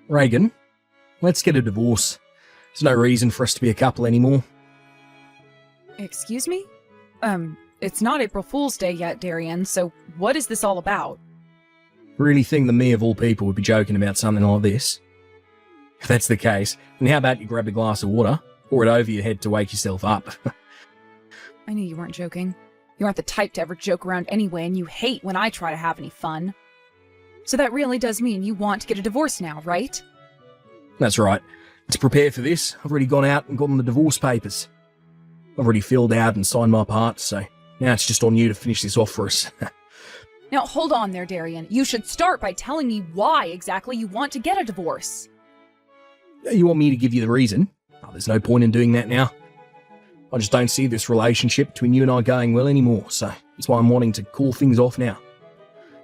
Reagan, let's get a divorce. There's no reason for us to be a couple anymore. Excuse me? It's not April Fool's Day yet, Darian, so what is this all about? Really think that me of all people would be joking about something like this? If that's the case, then how about you grab a glass of water, pour it over your head to wake yourself up? I knew you weren't joking. You aren't the type to ever joke around anyway, and you hate when I try to have any fun. So that really does mean you want to get a divorce now, right? That's right. To prepare for this, I've already gone out and gotten the divorce papers. I've already filled out and signed my part, so now it's just on you to finish this off for us. Now hold on there, Darian. You should start by telling me why exactly you want to get a divorce. You want me to give you the reason? Oh, there's no point in doing that now. I just don't see this relationship between you and I going well anymore, so that's why I'm wanting to call things off now.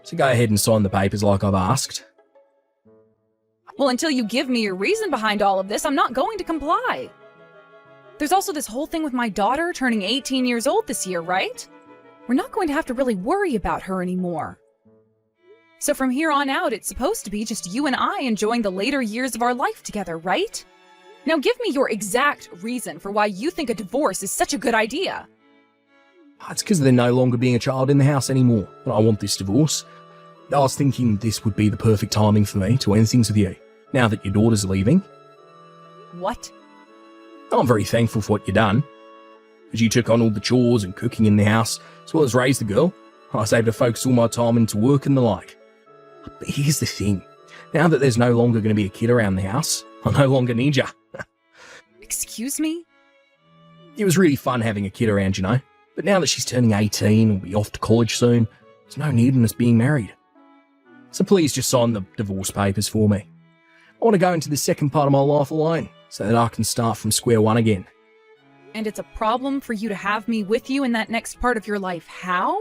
So go ahead and sign the papers like I've asked. Well, until you give me your reason behind all of this, I'm not going to comply. There's also this whole thing with my daughter turning 18 years old this year, right? We're not going to have to really worry about her anymore. So from here on out, it's supposed to be just you and I enjoying the later years of our life together, right? Now give me your exact reason for why you think a divorce is such a good idea. It's because they're no longer being a child in the house anymore, and I want this divorce. I was thinking this would be the perfect timing for me to end things with you, now that your daughter's leaving. What? I'm very thankful for what you've done. As you took on all the chores and cooking in the house, as well as raised the girl, I was able to focus all my time into work and the like. But here's the thing. Now that there's no longer going to be a kid around the house, I no longer need you. Excuse me? It was really fun having a kid around, you know. But now that she's turning 18 and will be off to college soon, there's no need in us being married. So please just sign the divorce papers for me. I want to go into the second part of my life alone, so that I can start from square one again. And it's a problem for you to have me with you in that next part of your life. How?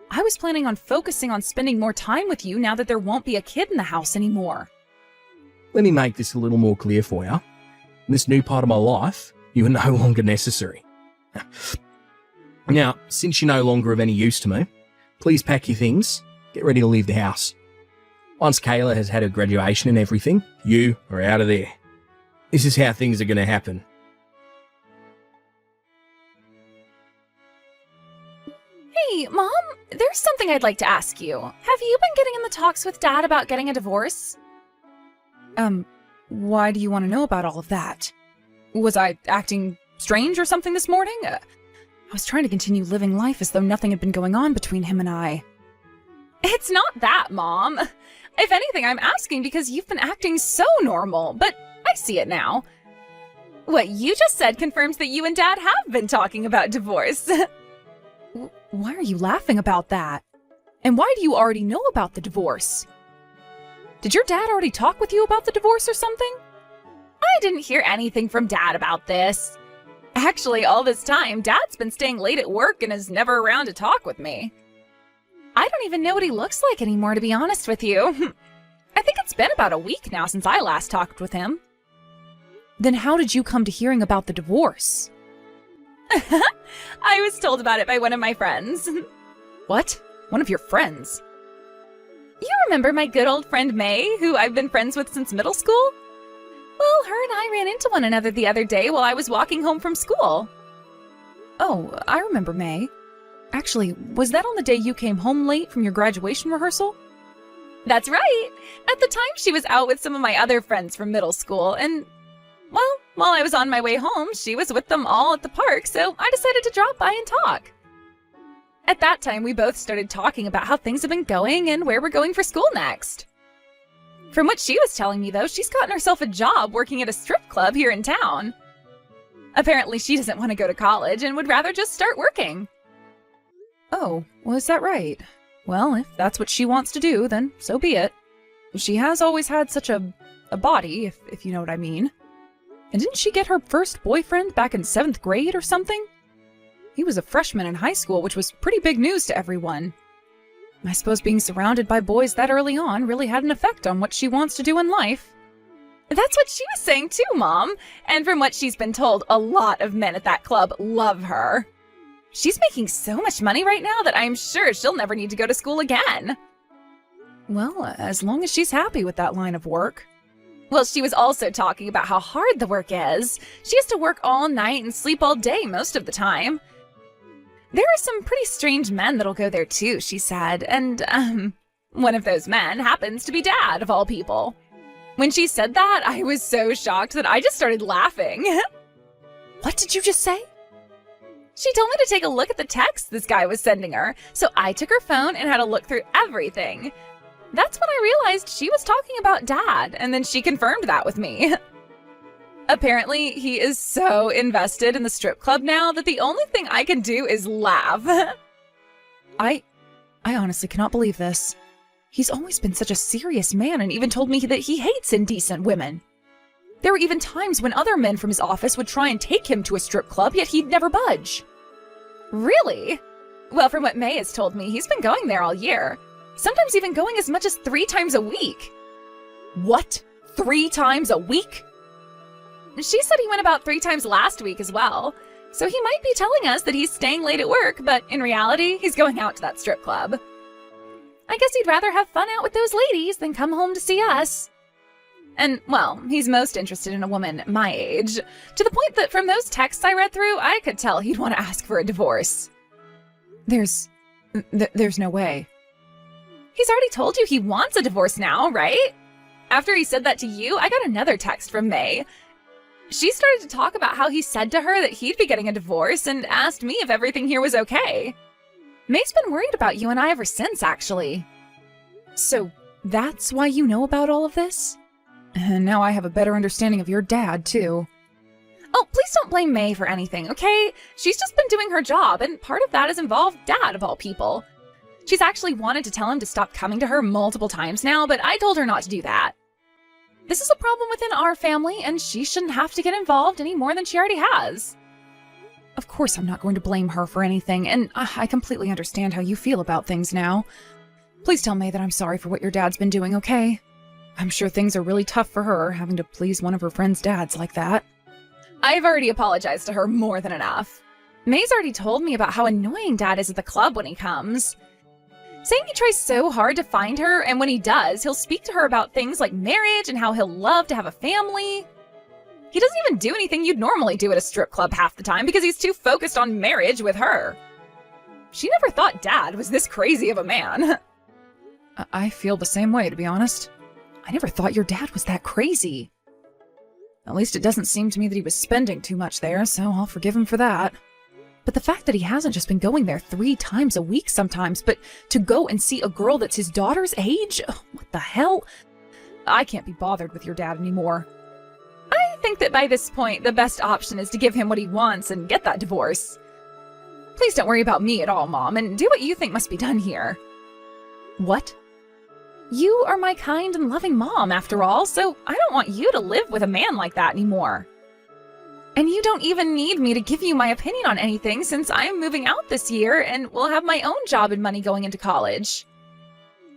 I was planning on focusing on spending more time with you now that there won't be a kid in the house anymore. Let me make this a little more clear for you. In this new part of my life, you are no longer necessary. Now, since you're no longer of any use to me, please pack your things, get ready to leave the house. Once Kayla has had her graduation and everything, you are out of there. This is how things are going to happen. Hey, Mom, there's something I'd like to ask you. Have you been getting in the talks with Dad about getting a divorce? Why do you want to know about all of that? Was I acting strange or something this morning? I was trying to continue living life as though nothing had been going on between him and I. It's not that, Mom. If anything, I'm asking because you've been acting so normal, but I see it now. What you just said confirms that you and Dad have been talking about divorce. Why are you laughing about that? And why do you already know about the divorce? Did your dad already talk with you about the divorce or something? I didn't hear anything from Dad about this. Actually, all this time, Dad's been staying late at work and is never around to talk with me. I don't even know what he looks like anymore, to be honest with you. I think it's been about a week now since I last talked with him. Then how did you come to hearing about the divorce? I was told about it by one of my friends. What? One of your friends? You remember my good old friend May, who I've been friends with since middle school? Well, her and I ran into one another the other day while I was walking home from school. Oh, I remember May. Actually, was that on the day you came home late from your graduation rehearsal? That's right. At the time, she was out with some of my other friends from middle school, and, well, while I was on my way home, she was with them all at the park, so I decided to drop by and talk. At that time, we both started talking about how things have been going and where we're going for school next. From what she was telling me, though, she's gotten herself a job working at a strip club here in town. Apparently, she doesn't want to go to college and would rather just start working. Oh, well, is that right? Well, if that's what she wants to do, then so be it. She has always had such a body, if you know what I mean. And didn't she get her first boyfriend back in 7th grade or something? He was a freshman in high school, which was pretty big news to everyone. I suppose being surrounded by boys that early on really had an effect on what she wants to do in life. That's what she was saying too, Mom. And from what she's been told, a lot of men at that club love her. She's making so much money right now that I'm sure she'll never need to go to school again. Well, as long as she's happy with that line of work. Well, she was also talking about how hard the work is. She has to work all night and sleep all day most of the time. There are some pretty strange men that'll go there too, she said, and, one of those men happens to be Dad, of all people. When she said that, I was so shocked that I just started laughing. What did you just say? She told me to take a look at the text this guy was sending her, so I took her phone and had a look through everything. That's when I realized she was talking about Dad, and then she confirmed that with me. Apparently, he is so invested in the strip club now that the only thing I can do is laugh. I honestly cannot believe this. He's always been such a serious man and even told me that he hates indecent women. There were even times when other men from his office would try and take him to a strip club, yet he'd never budge. Really? Well, from what May has told me, he's been going there all year. Sometimes even going as much as 3 times a week. What? 3 times a week? She said he went about 3 times last week as well. So he might be telling us that he's staying late at work, but in reality, he's going out to that strip club. I guess he'd rather have fun out with those ladies than come home to see us. And, well, he's most interested in a woman my age, to the point that from those texts I read through, I could tell he'd want to ask for a divorce. There's no way. He's already told you he wants a divorce now, right? After he said that to you, I got another text from May. She started to talk about how he said to her that he'd be getting a divorce and asked me if everything here was okay. May's been worried about you and I ever since, actually. So that's why you know about all of this? And now I have a better understanding of your dad, too. Oh, please don't blame May for anything, okay? She's just been doing her job, and part of that has involved Dad, of all people. She's actually wanted to tell him to stop coming to her multiple times now, but I told her not to do that. This is a problem within our family, and she shouldn't have to get involved any more than she already has. Of course I'm not going to blame her for anything, and I completely understand how you feel about things now. Please tell May that I'm sorry for what your dad's been doing, okay? I'm sure things are really tough for her, having to please one of her friends' dads like that. I've already apologized to her more than enough. May's already told me about how annoying Dad is at the club when he comes. Saying he tries so hard to find her, and when he does, he'll speak to her about things like marriage and how he'll love to have a family. He doesn't even do anything you'd normally do at a strip club half the time because he's too focused on marriage with her. She never thought Dad was this crazy of a man. I feel the same way, to be honest. I never thought your dad was that crazy. At least it doesn't seem to me that he was spending too much there, so I'll forgive him for that. But the fact that he hasn't just been going there 3 times a week sometimes, but to go and see a girl that's his daughter's age? What the hell? I can't be bothered with your dad anymore. I think that by this point, the best option is to give him what he wants and get that divorce. Please don't worry about me at all, Mom, and do what you think must be done here. What? You are my kind and loving mom, after all, so I don't want you to live with a man like that anymore. And you don't even need me to give you my opinion on anything since I'm moving out this year and will have my own job and money going into college.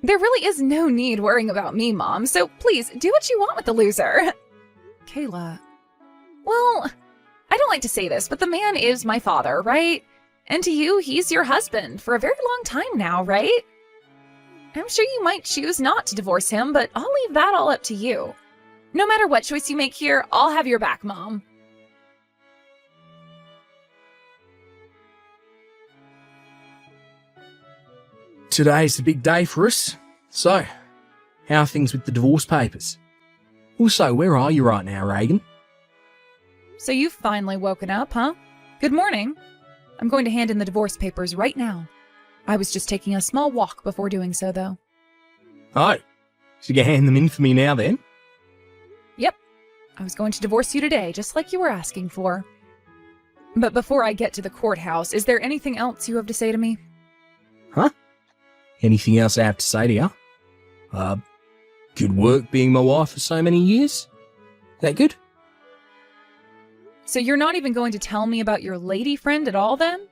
There really is no need worrying about me, Mom, so please do what you want with the loser. Kayla. Well, I don't like to say this, but the man is my father, right? And to you, he's your husband for a very long time now, right? I'm sure you might choose not to divorce him, but I'll leave that all up to you. No matter what choice you make here, I'll have your back, Mom. Today's the big day for us. So, how are things with the divorce papers? Also, where are you right now, Reagan? So you've finally woken up, huh? Good morning. I'm going to hand in the divorce papers right now. I was just taking a small walk before doing so, though. Oh, so you can hand them in for me now then? Yep. I was going to divorce you today, just like you were asking for. But before I get to the courthouse, is there anything else you have to say to me? Huh? Anything else I have to say to you? Good work being my wife for so many years. That good? So you're not even going to tell me about your lady friend at all, then?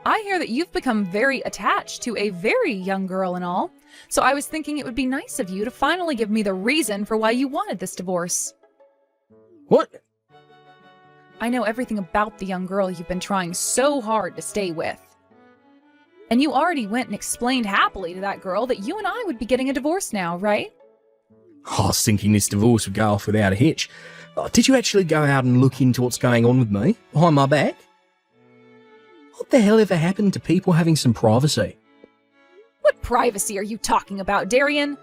I hear that you've become very attached to a very young girl and all, so I was thinking it would be nice of you to finally give me the reason for why you wanted this divorce. What? I know everything about the young girl you've been trying so hard to stay with. And you already went and explained happily to that girl that you and I would be getting a divorce now, right? I was thinking this divorce would go off without a hitch. Did you actually go out and look into what's going on with me, behind my back? What the hell ever happened to people having some privacy? What privacy are you talking about, Darian?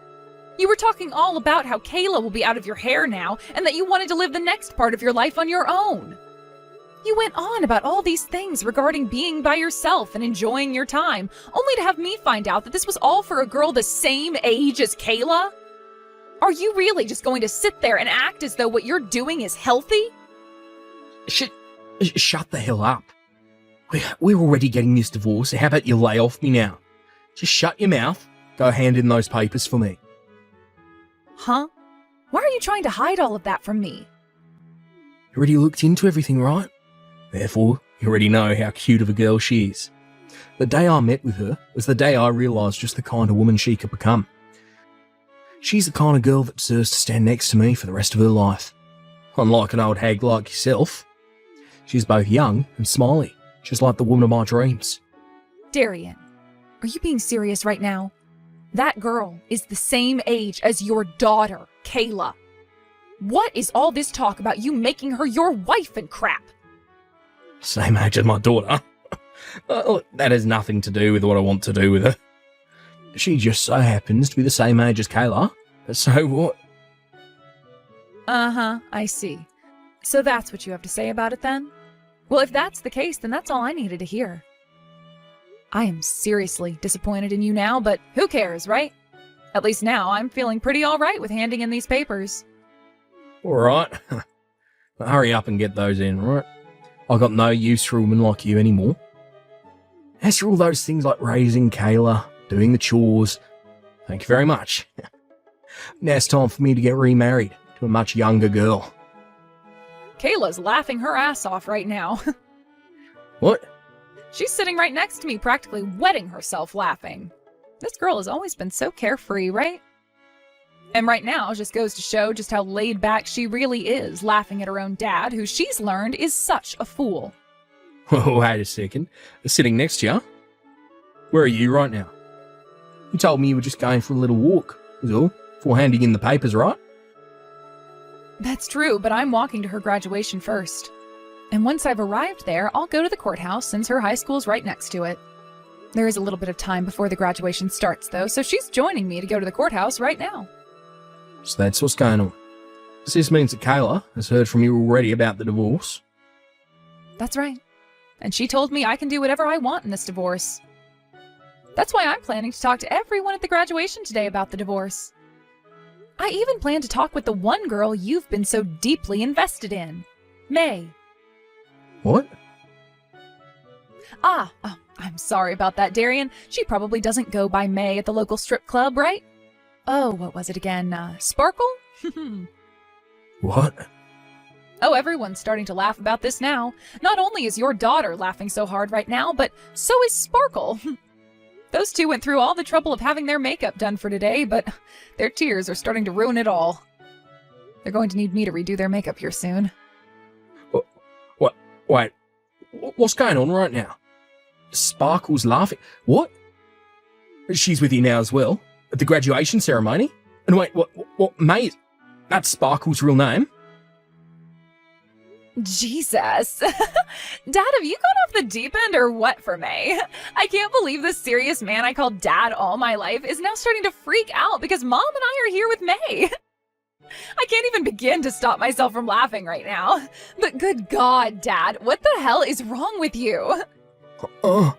You were talking all about how Kayla will be out of your hair now, and that you wanted to live the next part of your life on your own. You went on about all these things regarding being by yourself and enjoying your time, only to have me find out that this was all for a girl the same age as Kayla? Are you really just going to sit there and act as though what you're doing is healthy? Shut the hell up. We're already getting this divorce. How about you lay off me now? Just shut your mouth. Go hand in those papers for me. Huh? Why are you trying to hide all of that from me? You already looked into everything, right? Therefore, you already know how cute of a girl she is. The day I met with her was the day I realised just the kind of woman she could become. She's the kind of girl that deserves to stand next to me for the rest of her life. Unlike an old hag like yourself, she's both young and smiley, just like the woman of my dreams. Darian, are you being serious right now? That girl is the same age as your daughter, Kayla. What is all this talk about you making her your wife and crap? Same age as my daughter? That has nothing to do with what I want to do with her. She just so happens to be the same age as Kayla. So what? Uh-huh, I see. So that's what you have to say about it then? Well, if that's the case, then that's all I needed to hear. I am seriously disappointed in you now, but who cares, right? At least now I'm feeling pretty alright with handing in these papers. Alright. Hurry up and get those in, right? I've got no use for a woman like you anymore. As for all those things like raising Kayla, doing the chores, thank you very much. Now it's time for me to get remarried to a much younger girl. Kayla's laughing her ass off right now. What? She's sitting right next to me, practically wetting herself laughing. This girl has always been so carefree, right? And right now just goes to show just how laid back she really is, laughing at her own dad, who she's learned is such a fool. Wait a second. Sitting next to you? Where are you right now? You told me you were just going for a little walk, was all, before handing in the papers, right? That's true, but I'm walking to her graduation first. And once I've arrived there, I'll go to the courthouse since her high school's right next to it. There is a little bit of time before the graduation starts, though, so she's joining me to go to the courthouse right now. So that's what's going on. This means that Kayla has heard from you already about the divorce. That's right. And she told me I can do whatever I want in this divorce. That's why I'm planning to talk to everyone at the graduation today about the divorce. I even plan to talk with the one girl you've been so deeply invested in, May. What? I'm sorry about that, Darian. She probably doesn't go by May at the local strip club, right? Oh, what was it again? Sparkle? What? Oh, everyone's starting to laugh about this now. Not only is your daughter laughing so hard right now, but so is Sparkle. Those two went through all the trouble of having their makeup done for today, but their tears are starting to ruin it all. They're going to need me to redo their makeup here soon. What? Wait. What's going on right now? Sparkle's laughing. What? She's with you now as well? At the graduation ceremony? And wait, what, May? That's Sparkle's real name? Jesus. Dad, have you gone off the deep end or what for May? I can't believe this serious man I called Dad all my life is now starting to freak out because Mom and I are here with May. I can't even begin to stop myself from laughing right now. But good God, Dad, what the hell is wrong with you? Hiya,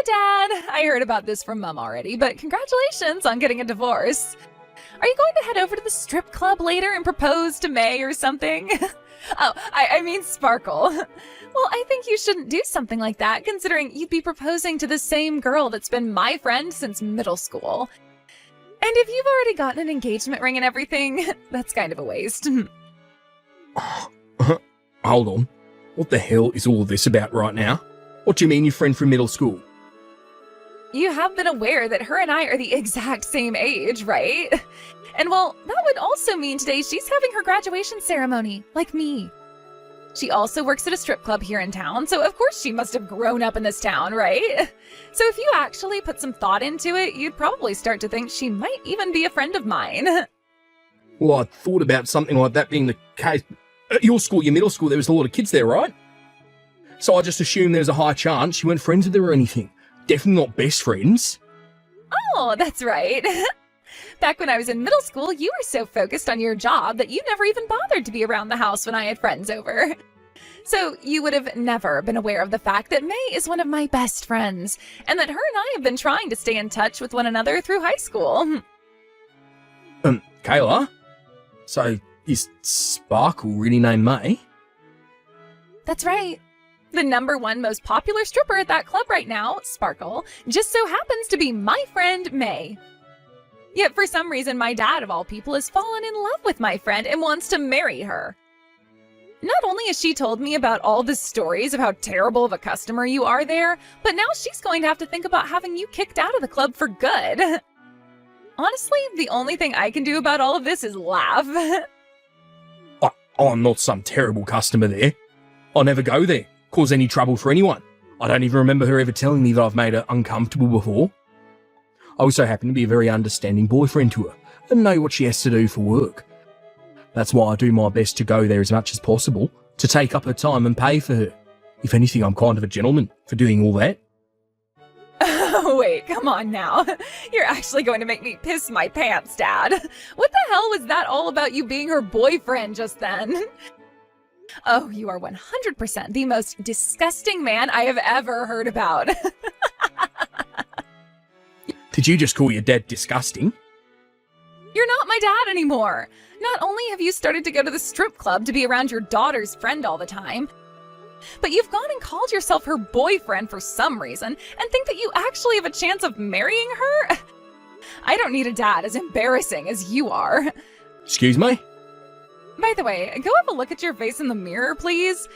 Dad. I heard about this from Mom already, but congratulations on getting a divorce. Are you going to head over to the strip club later and propose to May or something? Oh, I mean Sparkle. Well, I think you shouldn't do something like that, considering you'd be proposing to the same girl that's been my friend since middle school. And if you've already gotten an engagement ring and everything, that's kind of a waste. Hold on. What the hell is all this about right now? What do you mean your friend from middle school? You have been aware that her and I are the exact same age, right? And well, that would also mean today she's having her graduation ceremony, like me. She also works at a strip club here in town, so of course she must have grown up in this town, right? So if you actually put some thought into it, you'd probably start to think she might even be a friend of mine. Well, I thought about something like that being the case. At your school, your middle school, there was a lot of kids there, right? So I just assumed there was a high chance you weren't friends with her or anything. Definitely not best friends. Oh, that's right. Back when I was in middle school, you were so focused on your job that you never even bothered to be around the house when I had friends over. So you would have never been aware of the fact that May is one of my best friends, and that her and I have been trying to stay in touch with one another through high school. Kayla? So, is Sparkle really named May? That's right. The #1 most popular stripper at that club right now, Sparkle, just so happens to be my friend May. Yet for some reason, my dad, of all people, has fallen in love with my friend and wants to marry her. Not only has she told me about all the stories of how terrible of a customer you are there, but now she's going to have to think about having you kicked out of the club for good. Honestly, the only thing I can do about all of this is laugh. I'm not some terrible customer there. I'll never go there, cause any trouble for anyone. I don't even remember her ever telling me that I've made her uncomfortable before. I also happen to be a very understanding boyfriend to her and know what she has to do for work. That's why I do my best to go there as much as possible, to take up her time and pay for her. If anything, I'm kind of a gentleman for doing all that. Wait, come on now. You're actually going to make me piss my pants, Dad. What the hell was that all about you being her boyfriend just then? Oh, you are 100% the most disgusting man I have ever heard about. Did you just call your dad disgusting? You're not my dad anymore. Not only have you started to go to the strip club to be around your daughter's friend all the time, but you've gone and called yourself her boyfriend for some reason and think that you actually have a chance of marrying her? I don't need a dad as embarrassing as you are. Excuse me? By the way, go have a look at your face in the mirror, please.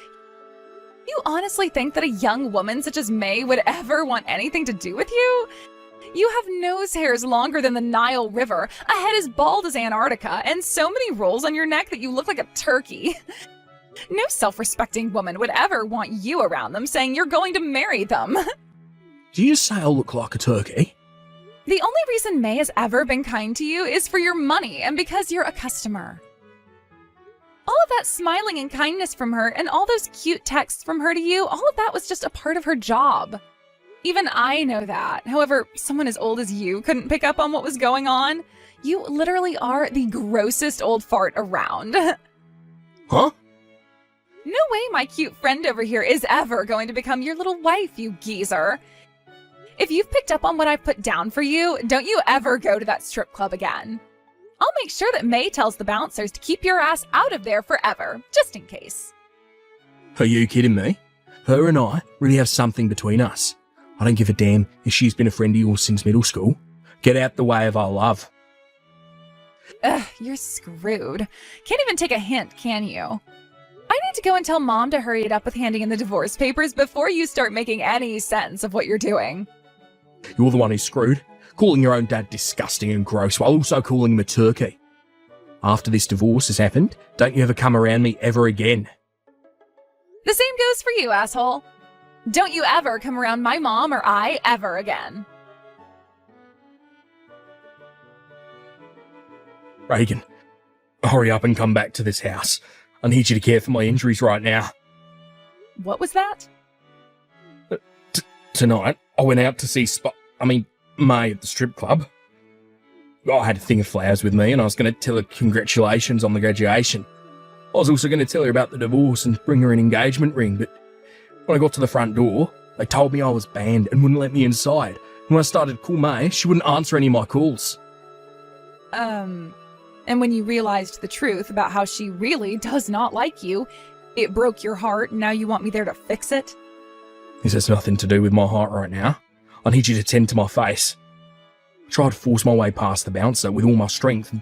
You honestly think that a young woman such as May would ever want anything to do with you? You have nose hairs longer than the Nile River, a head as bald as Antarctica, and so many rolls on your neck that you look like a turkey. No self-respecting woman would ever want you around them saying you're going to marry them. Did you just say I look like a turkey? The only reason May has ever been kind to you is for your money and because you're a customer. All of that smiling and kindness from her and all those cute texts from her to you, all of that was just a part of her job. Even I know that. However, someone as old as you couldn't pick up on what was going on. You literally are the grossest old fart around. Huh? No way my cute friend over here is ever going to become your little wife, you geezer. If you've picked up on what I've put down for you, don't you ever go to that strip club again. I'll make sure that May tells the bouncers to keep your ass out of there forever, just in case. Are you kidding me? Her and I really have something between us. I don't give a damn if she's been a friend of yours since middle school. Get out the way of our love. Ugh, you're screwed. Can't even take a hint, can you? I need to go and tell Mom to hurry it up with handing in the divorce papers before you start making any sense of what you're doing. You're the one who's screwed, calling your own dad disgusting and gross while also calling him a turkey. After this divorce has happened, don't you ever come around me ever again. The same goes for you, asshole. Don't you ever come around my mom or I ever again. Reagan, hurry up and come back to this house. I need you to care for my injuries right now. What was that? Tonight, I went out to see May at the strip club. I had a thing of flowers with me and I was going to tell her congratulations on the graduation. I was also going to tell her about the divorce and bring her an engagement ring, but when I got to the front door, they told me I was banned and wouldn't let me inside. And when I started to call May, she wouldn't answer any of my calls. And when you realized the truth about how she really does not like you, it broke your heart and now you want me there to fix it? This has nothing to do with my heart right now. I need you to tend to my face. I tried to force my way past the bouncer with all my strength.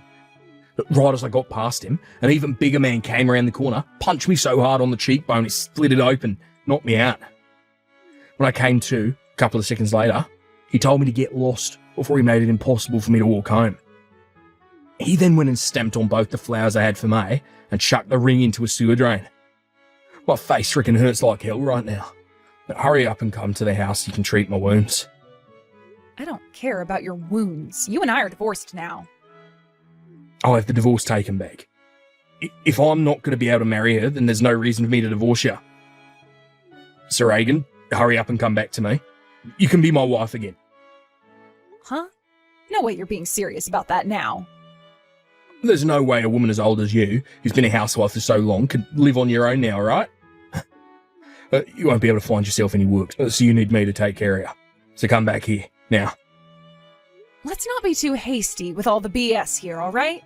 But right as I got past him, an even bigger man came around the corner, punched me so hard on the cheekbone it split it open, knocked me out. When I came to, a couple of seconds later, he told me to get lost before he made it impossible for me to walk home. He then went and stamped on both the flowers I had for May and chucked the ring into a sewer drain. My face freaking hurts like hell right now. But hurry up and come to the house so you can treat my wounds. I don't care about your wounds. You and I are divorced now. I'll have the divorce taken back. If I'm not going to be able to marry her, then there's no reason for me to divorce you. Sir Reagan, hurry up and come back to me. You can be my wife again. Huh? No way you're being serious about that now. There's no way a woman as old as you, who's been a housewife for so long, could live on your own now, right? You won't be able to find yourself any work, so you need me to take care of you. So come back here, now. Let's not be too hasty with all the BS here, all right?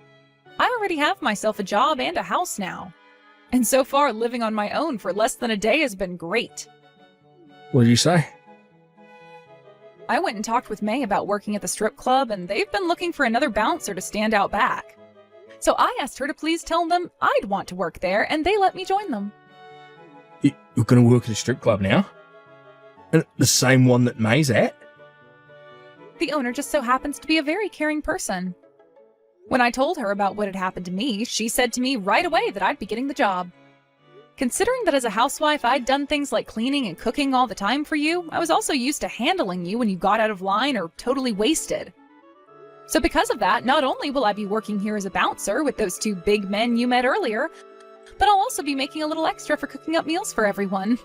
I already have myself a job and a house now. And so far, living on my own for less than a day has been great. What did you say? I went and talked with May about working at the strip club, and they've been looking for another bouncer to stand out back. So I asked her to please tell them I'd want to work there, and they let me join them. You're going to work at a strip club now? And the same one that May's at? The owner just so happens to be a very caring person. When I told her about what had happened to me, she said to me right away that I'd be getting the job. Considering that as a housewife I'd done things like cleaning and cooking all the time for you, I was also used to handling you when you got out of line or totally wasted. So because of that, not only will I be working here as a bouncer with those two big men you met earlier, but I'll also be making a little extra for cooking up meals for everyone.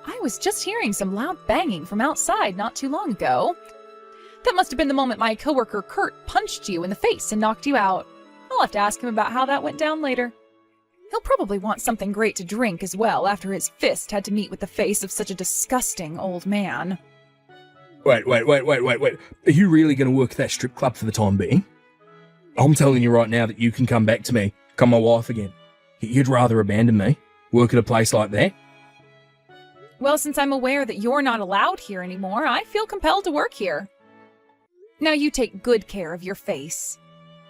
I was just hearing some loud banging from outside not too long ago. That must have been the moment my coworker Kurt punched you in the face and knocked you out. I'll have to ask him about how that went down later. He'll probably want something great to drink as well after his fist had to meet with the face of such a disgusting old man. Wait. Are you really going to work at that strip club for the time being? I'm telling you right now that you can come back to me, become my wife again. You'd rather abandon me, work at a place like that? Well, since I'm aware that you're not allowed here anymore, I feel compelled to work here. Now you take good care of your face.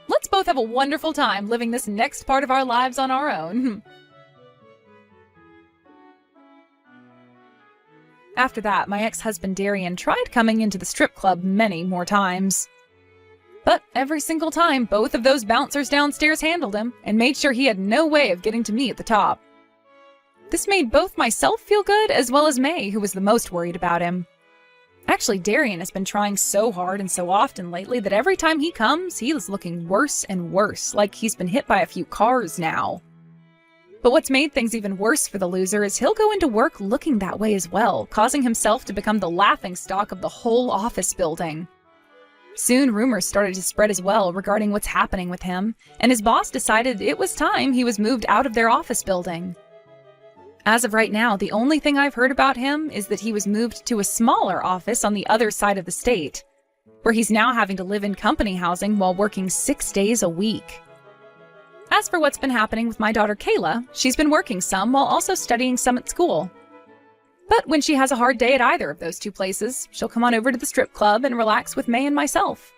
Let's both have a wonderful time living this next part of our lives on our own. After that, my ex-husband Darian tried coming into the strip club many more times. But every single time, both of those bouncers downstairs handled him and made sure he had no way of getting to me at the top. This made both myself feel good as well as May, who was the most worried about him. Actually, Darian has been trying so hard and so often lately that every time he comes, he is looking worse and worse, like he's been hit by a few cars now. But what's made things even worse for the loser is he'll go into work looking that way as well, causing himself to become the laughingstock of the whole office building. Soon, rumors started to spread as well regarding what's happening with him, and his boss decided it was time he was moved out of their office building. As of right now, the only thing I've heard about him is that he was moved to a smaller office on the other side of the state, where he's now having to live in company housing while working 6 days a week. As for what's been happening with my daughter Kayla, she's been working some while also studying some at school. But when she has a hard day at either of those two places, she'll come on over to the strip club and relax with May and myself.